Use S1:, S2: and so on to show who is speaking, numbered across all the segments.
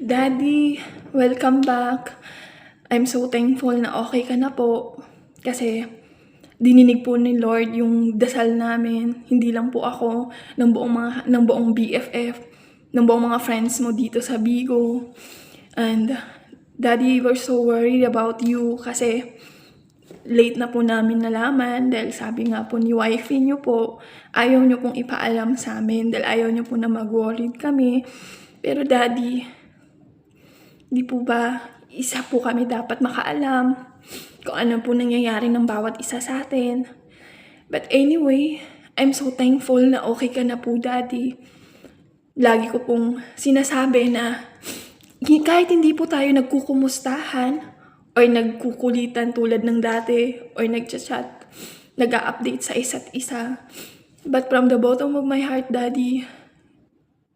S1: Daddy, welcome back. I'm so thankful na okay ka na po. Kasi dininig po ni Lord yung dasal namin. Hindi lang po ako, ng buong BFF, ng buong mga friends mo dito sa Bigo. And Daddy, we're so worried about you kasi late na po namin nalaman dahil sabi nga po ni wifey niyo po, ayaw niyo pong ipaalam sa amin dahil ayaw niyo po na mag-worried kami. Pero Daddy, di po ba isa po kami dapat makaalam kung ano po nangyayari ng bawat isa sa atin. But anyway, I'm so thankful na okay ka na po, Daddy. Lagi ko pong sinasabi na kahit hindi po tayo nagkukumustahan or nagkukulitan tulad ng dati or nagchat-chat, nag-a-update sa isa't isa. But from the bottom of my heart, Daddy,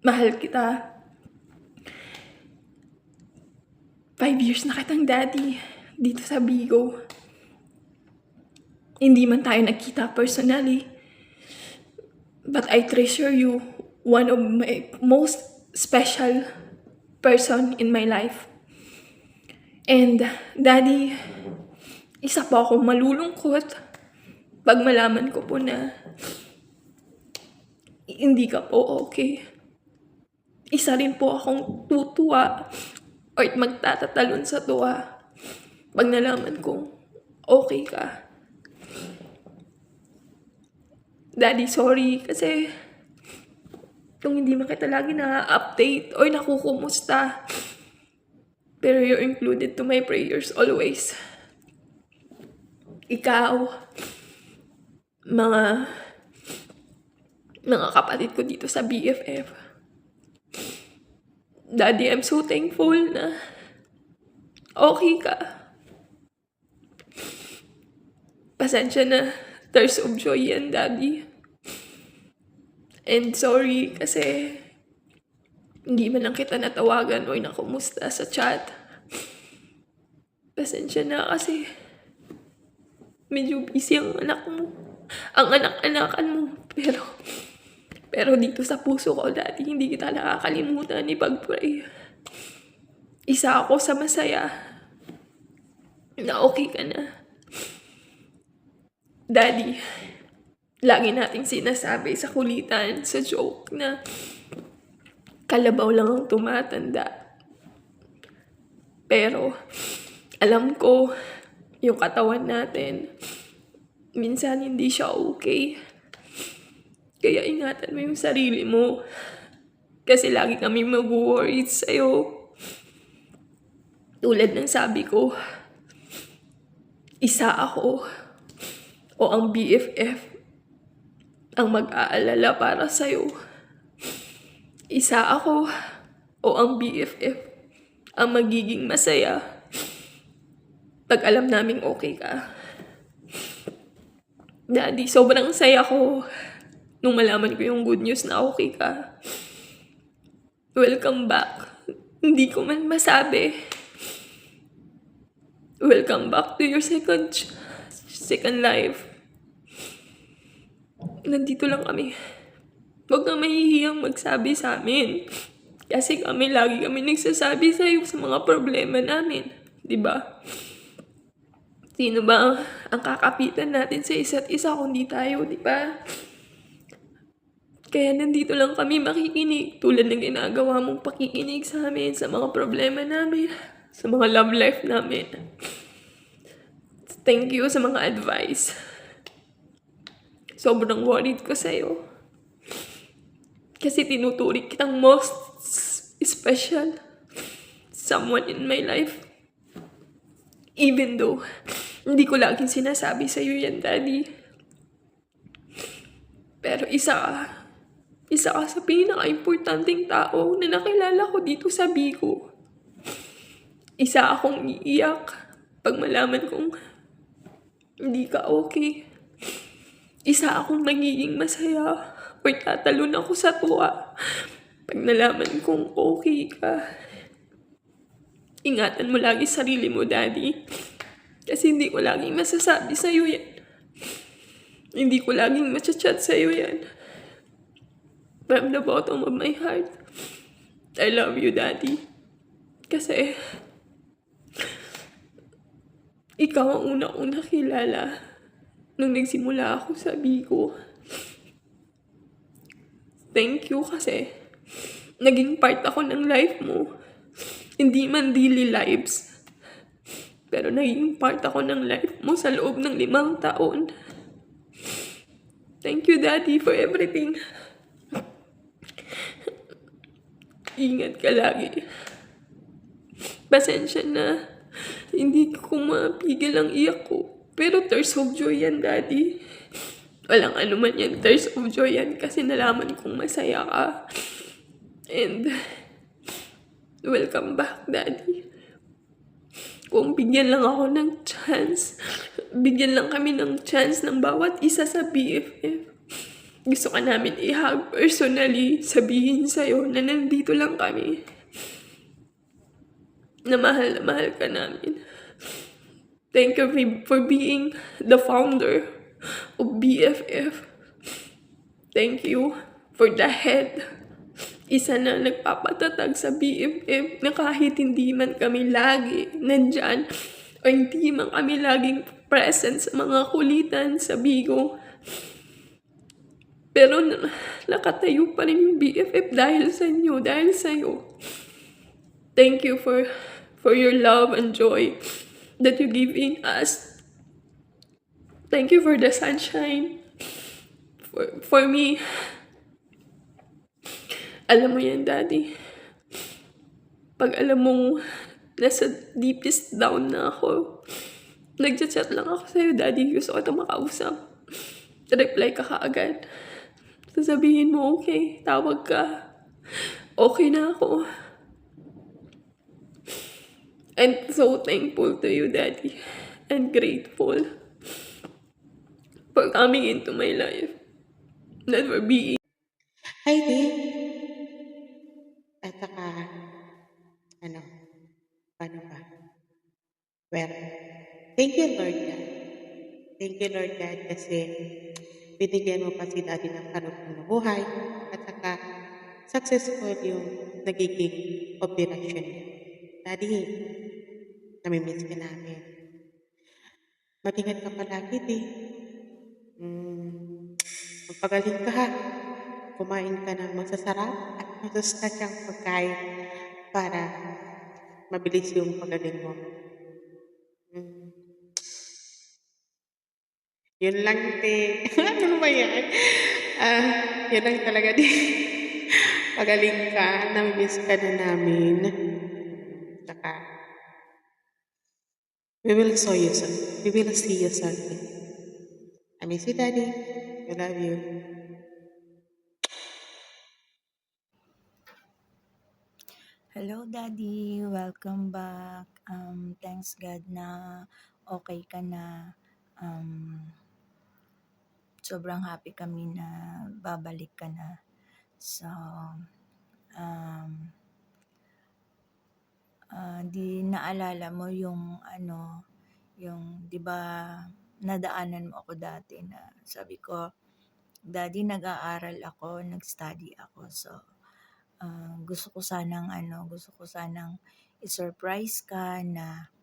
S1: mahal kita. 5 years na kitang daddy dito sa Bigo. Hindi man tayo nagkita personally, but I treasure you. One of my most special person in my life. And Daddy, isa po akong malulungkot pag malaman ko po na hindi ka po okay. Isa rin po akong tutuwa o magtatatalon sa tuwa pag nalaman kong okay ka. Daddy, sorry kasi kung hindi man kita lagi na-update o nakukumusta. Pero you're included to my prayers always. Ikaw, mga kapatid ko dito sa BFF. Daddy, I'm so thankful na okay ka. Pasensya na, tears of joy yan, Daddy. And sorry kasi hindi man lang kita natawagan o nakumusta sa chat. Pasensya na kasi medyo busy ang anak mo. Ang anak-anakan mo. Pero dito sa puso ko, Daddy, hindi kita nakakalimutan ipag-pray. Isa ako sa masaya na okay ka na. Daddy, lagi nating sinasabi sa kulitan, sa joke na kalabaw lang ang tumatanda. Pero alam ko, yung katawan natin, minsan hindi siya okay. Kaya ingatan mo yung sarili mo. Kasi lagi kami mag-worried sa'yo. Tulad ng sabi ko, isa ako o ang BFF ang mag-aalala para sa'yo. Isa ako o ang BFF ang magiging masaya pag alam naming okay ka. Daddy, sobrang saya ko nung malaman ko yung good news na okay ka. Welcome back. Hindi ko man masabi. Welcome back to your second life. Nandito lang kami. Huwag na mahihiyang magsabi sa amin. Kasi lagi kami nagsasabi sa'yo sa mga problema namin. Diba? Sino ba ang kakapitan natin sa isa't isa kundi tayo, diba? Kaya nandito lang kami makikinig tulad ng ginagawa mong pakikinig sa amin sa mga problema namin, sa mga love life namin. Thank you sa mga advice. Sobrang worried ko sa'yo. Kasi tinuturing kitang most special someone in my life. Even though hindi ko laging sinasabi sa'yo yan, Daddy. Pero isa ka sa pinaka-importanting tao na nakilala ko dito sa Bigo. Isa akong iiyak pag malaman kong hindi ka okay. Isa akong magiging masaya o tatalon ako sa tuwa pag nalaman kong okay ka. Ingatan mo lagi sarili mo, Daddy. Kasi hindi ko laging masasabi sa'yo yan. Hindi ko laging matchat sa'yo yan. From the bottom of my heart, I love you, Daddy. Kasi ikaw ang una kong nakilala nung nagsimula ako sa Bigo. Thank you kasi naging part ako ng life mo. Hindi man daily lives, pero naging part ako ng life mo sa loob ng 5 taon. Thank you, Daddy, for everything. Ingat ka lagi. Pasensya na. Hindi ko mapigil ang iyak ko. Pero tears of joy yan, Daddy. Walang ano man yan, tears of joy yan. Kasi nalaman kong masaya ka. And welcome back, Daddy. Kung bigyan lang ako ng chance, bigyan lang kami ng chance ng bawat isa sa BFF. Gusto ka namin i-hug personally, sabihin sa'yo na nandito lang kami. Na mahal ka namin. Thank you for being the founder of BFF. Thank you for the head. Isa na nagpapatatag sa BFF na kahit hindi man kami lagi nandyan o hindi man kami laging present sa mga kulitan sa Bigo. Pero nakatayo pa rin yung BFF dahil sa inyo, dahil sa'yo. Thank you for your love and joy that you're giving us. Thank you for the sunshine. For me, alam mo yan, Daddy. Pag alam mong nasa deepest down na ako, nag-chat lang ako sa'yo, Daddy. Gusto ko itong makausap. Reply ka kaagad. Sasabihin mo, okay, tawag ka. Okay na ako. I'm so thankful to you, Daddy. And grateful for coming into my life. Not for being.
S2: Hi, Dave. At saka, paano ba? Well, thank you, Lord God. Thank you, Lord God, kasi binigyan mo pa si Daddy ng karugtong na buhay at saka successful yung nagiging operasyon niya. Daddy, namimiss ka namin. Mag-ingat ka palagi, Dave. Magpagaling ka ha. Kumain ka ng masasarap at masustansyang pagkain para mabilis yung pagaling mo. Yun lang, te. Ano ba yan? Yun lang talaga, di. Pagaling ka, namimiss ka na namin. Saka, we will see you soon. We will see you soon. I miss you, Daddy. I love you.
S3: Hello, Daddy. Welcome back. Thanks God na okay ka na. Sobrang happy kami na babalik ka na. So, di naalala mo yung yung 'di ba nadaanan mo ako dati na sabi ko, Daddy, nag-aaral ako, nag-study ako. So, gusto ko sanang i-surprise ka na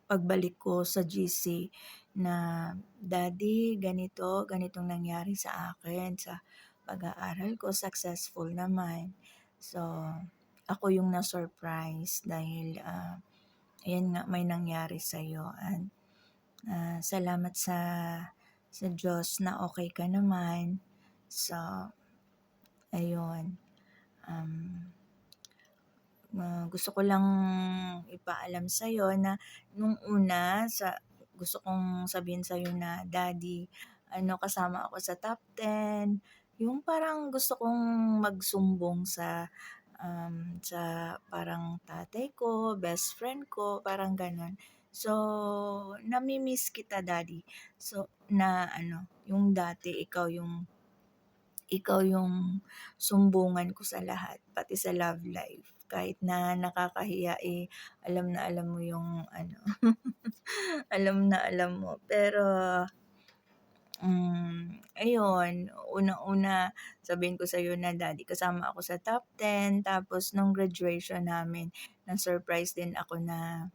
S3: pagbalik ko sa GC na, Daddy, ganitong nangyari sa akin sa pag-aaral ko, successful naman. So, ako yung na-surprise dahil ayan nga, may nangyari sa'yo. And salamat sa Diyos na okay ka naman. So, ayun. Gusto ko lang ipaalam sa'yo na nung una, gusto kong sabihin sa'yo na, Daddy, kasama ako sa top 10. Yung parang gusto kong magsumbong sa parang tatay ko, best friend ko, parang ganon. So, nami-miss kita, Daddy. So, yung dati, ikaw yung sumbungan ko sa lahat, pati sa love life. Kahit na nakakahiya, alam na alam mo yung alam na alam mo. Pero, ayun, unang-una sabihin ko sa'yo na daddy kasama ako sa top 10 tapos nung graduation namin na-surprise din ako na,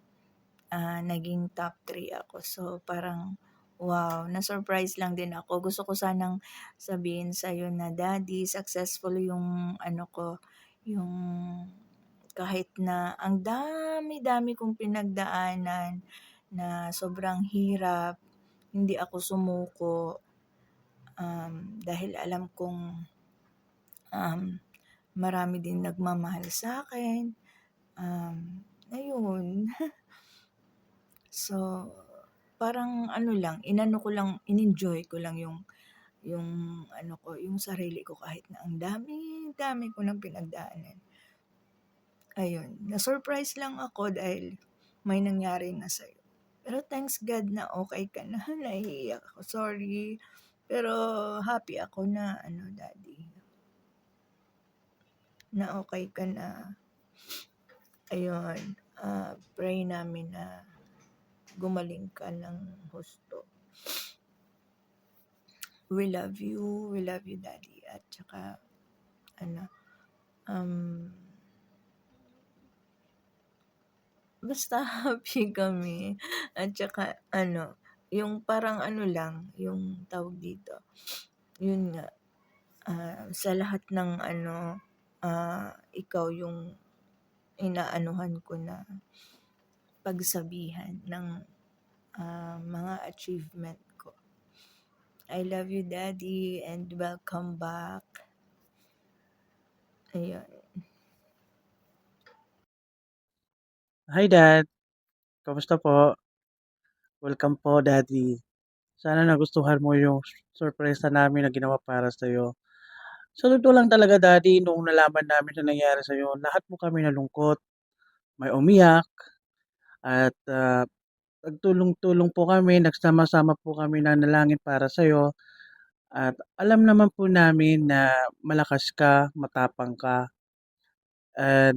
S3: naging top 3 ako. So parang, wow, na-surprise lang din ako. Gusto ko sanang sabihin sa'yo na daddy successful yung ano ko, yung kahit na ang dami-dami kong pinagdaanan na sobrang hirap, hindi ako sumuko. Dahil alam kong, um, marami din nagmamahal sa'kin, ayun. So, parang ano lang, inano ko lang, in-enjoy ko lang yung ano ko, yung sarili ko kahit na ang dami-dami ko ng pinagdaanan. Ayun, na-surprise lang ako dahil may nangyari na sa'yo. Pero thanks God na okey ka na, nahihiyak ako, sorry. Pero happy ako na ano daddy, na okey ka na. Ayun, pray namin na gumaling ka ng husto. We love you daddy at saka ano, um, basta happy kami at saka ano, yung parang ano lang, yung tawag dito, yun nga, sa lahat ng ano, ikaw yung inaanuhan ko na pagsabihan ng, mga achievement ko. I love you daddy and welcome back. Ayun.
S4: Hi Dad, kamusta po? Welcome po Daddy. Sana nagustuhan mo yung sorpresa namin na ginawa para sa'yo. Sa totoo lang talaga Daddy, nung nalaman namin na nangyari sa'yo, lahat po kami nalungkot, may umiyak, at nagtulong-tulong po kami, nagsama-sama po kami nanalangin para sa'yo. At alam naman po namin na malakas ka, matapang ka. At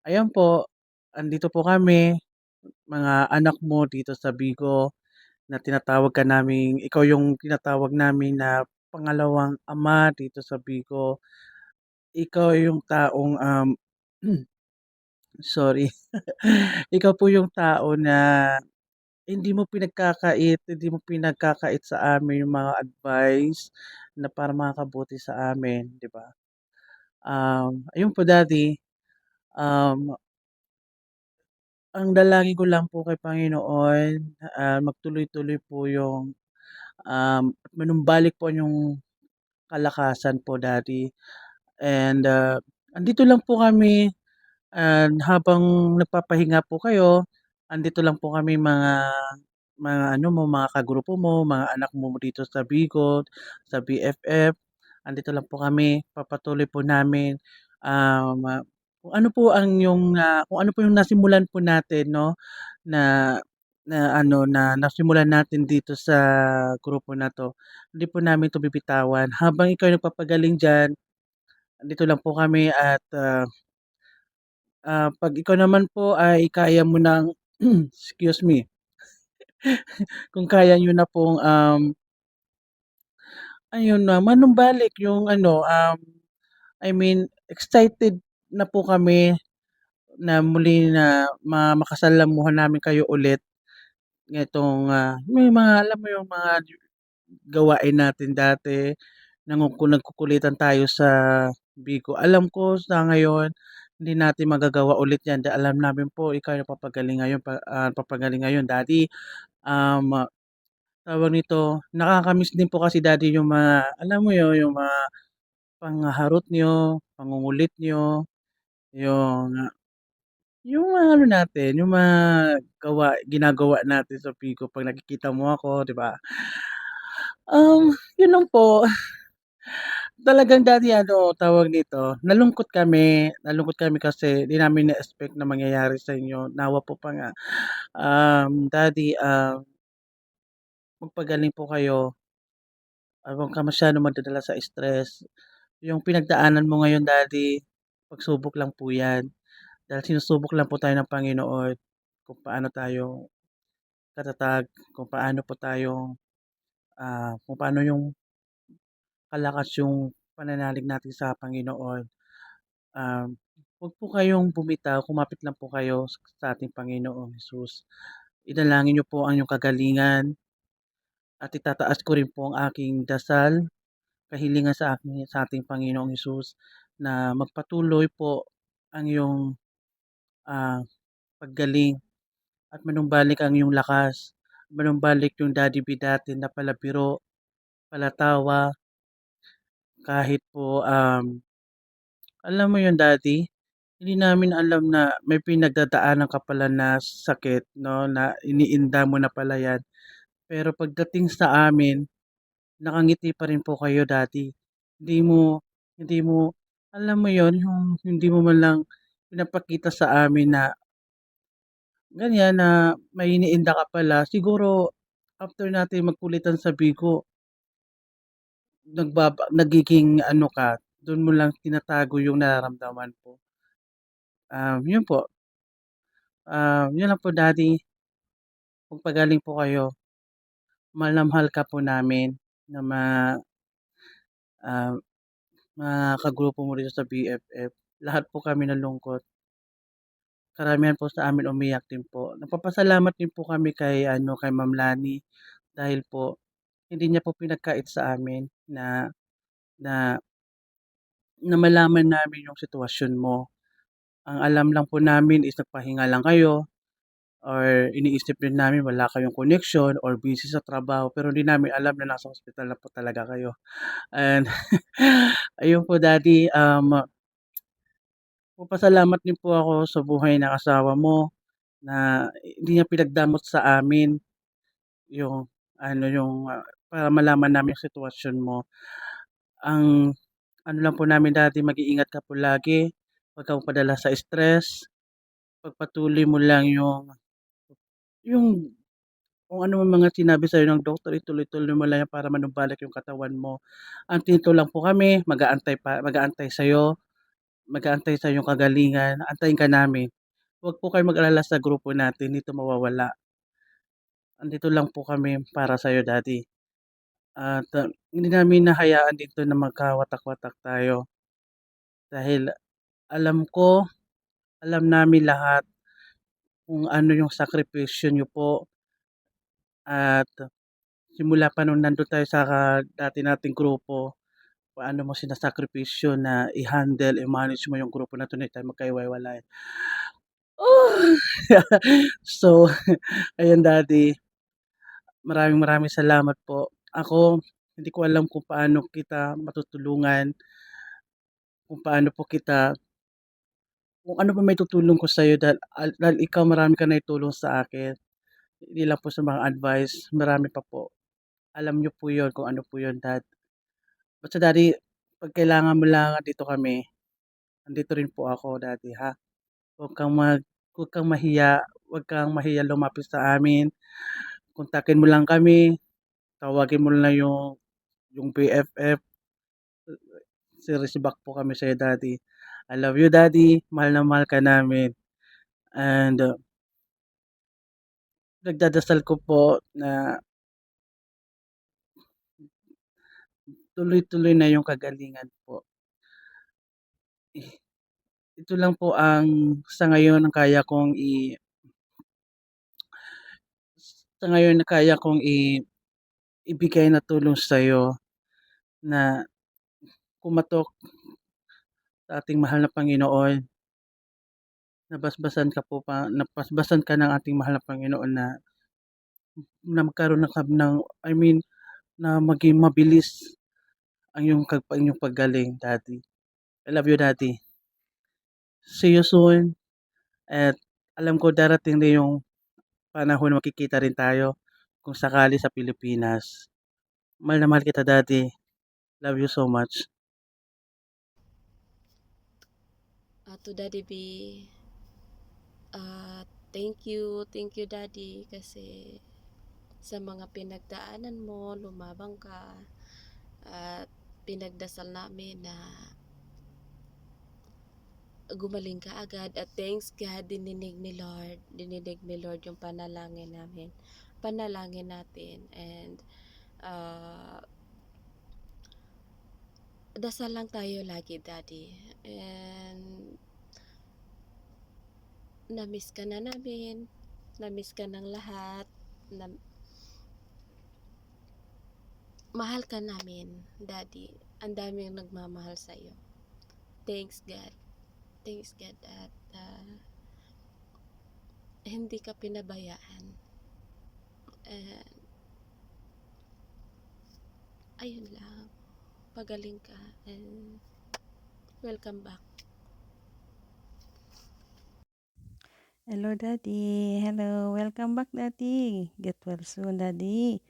S4: ayan po, andito po kami, mga anak mo dito sa Vigo. Na tinatawag ka naming ikaw yung tinatawag namin na pangalawang ama dito sa Vigo. Ikaw yung taong, sorry. Ikaw po yung tao na hindi mo pinagkakait sa amin yung mga advice na para makakabuti sa amin, 'di ba? Ayun po Daddy, um, ang dalangin ko lang po kay Panginoon, magtuloy-tuloy po yung, manumbalik po yung kalakasan po Daddy. And, andito lang po kami, and habang nagpapahinga po kayo, andito lang po kami mga ano mo, mga kagrupo mo, mga anak mo dito sa Bicol, sa BFF. Andito lang po kami, papatuloy po namin, kung ano po kung ano po yung nasimulan po natin 'no, na na ano, na nasimulan natin dito sa grupo na 'to. Hindi po namin 'to bibitawan. Habang ikaw ay nagpapagaling diyan, andito lang po kami at, 'pag ikaw naman po ay kaya mo ng excuse me, kung kaya niyo na pong, ayun na manumbalik yung ano, I mean excited na po kami na muli na makasalamuhan namin kayo ulit nitong, may mga alam mo yung mga gawain natin dati, nagkukulitan tayo sa Bigo. Alam ko sa ngayon hindi natin magagawa ulit 'yan dahil alam namin po ikaw yung papagaling ngayon Daddy. Tawag nito, nakaka-miss din po kasi Daddy yung mga alam mo yun, yung mga panghaharot niyo, pangungulit niyo, yung yung mga ano natin, yung mga ginagawa natin sa Bigo 'pag nakikita mo ako, 'di ba? Yun lang po. Talagang Daddy ano, tawag nito, nalungkot kami kasi di namin na-expect na mangyayari sa inyo. Nawa po pa nga, Daddy, magpagaling po kayo at huwag ka masyadong magdadala sa stress. Yung pinagdaanan mo ngayon Daddy, pagsubok lang po 'yan. Dahil sinusubok lang po tayo ng Panginoon kung paano tayo katatag, kung paano po tayo, kung paano yung kalakas yung pananalig natin sa Panginoon. Um, Huwag po kayong bumitaw, kumapit lang po kayo sa ating Panginoong Hesus. Idalangin niyo po ang iyong kagalingan at itataas ko rin po ang aking dasal, kahilingan sa ating Panginoong Hesus na magpatuloy po ang iyong, ah, paggaling at manumbalik ang iyong lakas, manumbalik yung Daddy dati na palabiro, palatawa, kahit po, alam mo yun Daddy, hindi namin alam na may pinagdadaanan ka pala na sakit 'no, na iniinda mo na pala yan. Pero pagdating sa amin, nakangiti pa rin po kayo Daddy. Hindi mo alam mo yon yung hindi mo man lang pinapakita sa amin na ganyan na may iniinda ka pala. Siguro after natin magkulitan sa Bigo, nagiging ano ka, dun mo lang tinatago yung nararamdaman po. Yun po, yun lang po Daddy, magpagaling po kayo. Mahal na mahal ka po namin na ah, mga kagrupo mo dito sa BFF. Lahat po kami nalungkot. Karamihan po sa amin umiyak din po. Nagpapasalamat din po kami kay Ma'am Lani dahil po hindi niya po pinagkait sa amin na na malaman namin yung sitwasyon mo. Ang alam lang po namin is nagpahinga lang kayo or iniisip din namin wala kayong connection or busy sa trabaho pero hindi namin alam na nasa ospital na po talaga kayo. And ayun po Daddy, magpasalamat din po ako sa buhay ng asawa mo na hindi niya pinagdamot sa amin yung para malaman namin yung sitwasyon mo. Ang ano lang po namin Daddy, mag-iingat ka po lagi, huwag kang padala sa stress, pagpatuloy mo lang yung kung ano mang mga sinabi sa'yo ng doktor, ituloy-tuloy mo lang yan para manumbalik yung katawan mo. Andito lang po kami, mag-aantay sa'yo, mag-aantay sa iyong kagalingan, antayin ka namin. Huwag po kayong mag-alala sa grupo natin, hindi ito mawawala. Andito lang po kami para sa'yo Daddy at, hindi namin hahayaan dito na magkawatak-watak tayo dahil alam ko, alam namin lahat kung ano yung sakripisyo niyo po at simula pa nung nandun tayo sa dati nating grupo, paano mo sinasakripisyo na i-handle, i-manage mo yung grupo na 'to, hindi tayo magkahiwa-hiwalay. So, ayun Daddy, maraming maraming salamat po. Ako, hindi ko alam kung paano kita matutulungan, kung paano po kita kung ano pa maitutulong ko sa'yo dahil ikaw marami kang naitulong sa akin. Hindi lang po sa mga advice, marami pa po. Alam niyo po 'yun kung ano po 'yun Basta Daddy, 'pag kailangan mo lang andito kami, andito rin po ako Daddy ha. Huwag kang mag huwag kang mahiya, huwag kang mahiya lumapit sa amin, kontakin mo lang kami, tawagin mo lang yung BFF, serious back po kami sa'yo Daddy. I love you Daddy, mahal na mahal ka namin and, nagdadasal ko po na tuloy-tuloy na yung kagalingan po. Ito lang po ang sa ngayon ang kaya kong sa ngayon na kaya kong ibigay na tulong sa'yo na kumatok sa ating mahal na Panginoon. Nabasbasan ka ng ating mahal na Panginoon na magkaroon I mean, na maging mabilis ang iyong paggaling Daddy. I love you Daddy. See you soon at alam ko darating din yung panahon na magkikita rin tayo kung sakali sa Pilipinas. Mahal na mahal kita Daddy. Love you so much.
S5: To Daddy B, thank you Daddy kasi sa mga pinagdaanan mo, lumabang ka at pinagdasal namin na gumaling ka agad at thanks God dininig ni Lord yung panalangin natin and Ah, dasal lang tayo lagi, Daddy. And na-miss ka na namin. Na-miss ka ng lahat. Na, mahal ka namin, Daddy. Ang daming nagmamahal sa'yo. Thanks, God. Thanks, God. At hindi ka pinabayaan. And ayun lang. Pagaling ka. And welcome back.
S6: Hello, Daddy. Hello. Welcome back, Daddy. Get well soon, Daddy.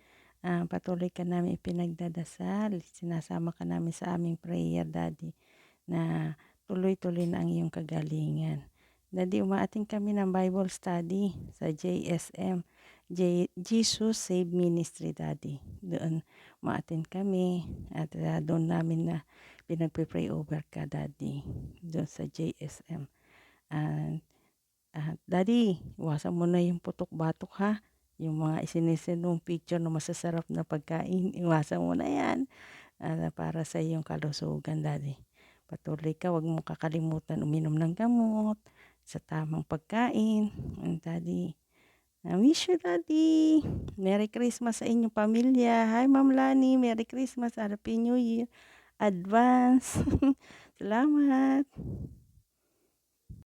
S6: Patuloy ka namin ipinagdadasal. Sinasama ka namin sa aming prayer, Daddy, na tuloy-tuloy na ang iyong kagalingan. Daddy, umaating kami ng Bible study sa JSM, Jesus Save Ministry, Daddy. Doon umaating kami at doon namin na pinagpe-pray over ka, Daddy, doon sa JSM. And Daddy, iwasan mo na yung putok-batok ha. Yung mga isinisend mong picture na masasarap na pagkain, iwasan mo na yan. Para sa iyong kalusugan, Daddy. Patuloy ka, wag mong kakalimutan uminom ng gamot sa tamang pagkain. And Daddy, I wish you, Daddy. Merry Christmas sa inyong pamilya. Hi, Ma'am Lani. Merry Christmas. Happy New Year. Advance. Salamat.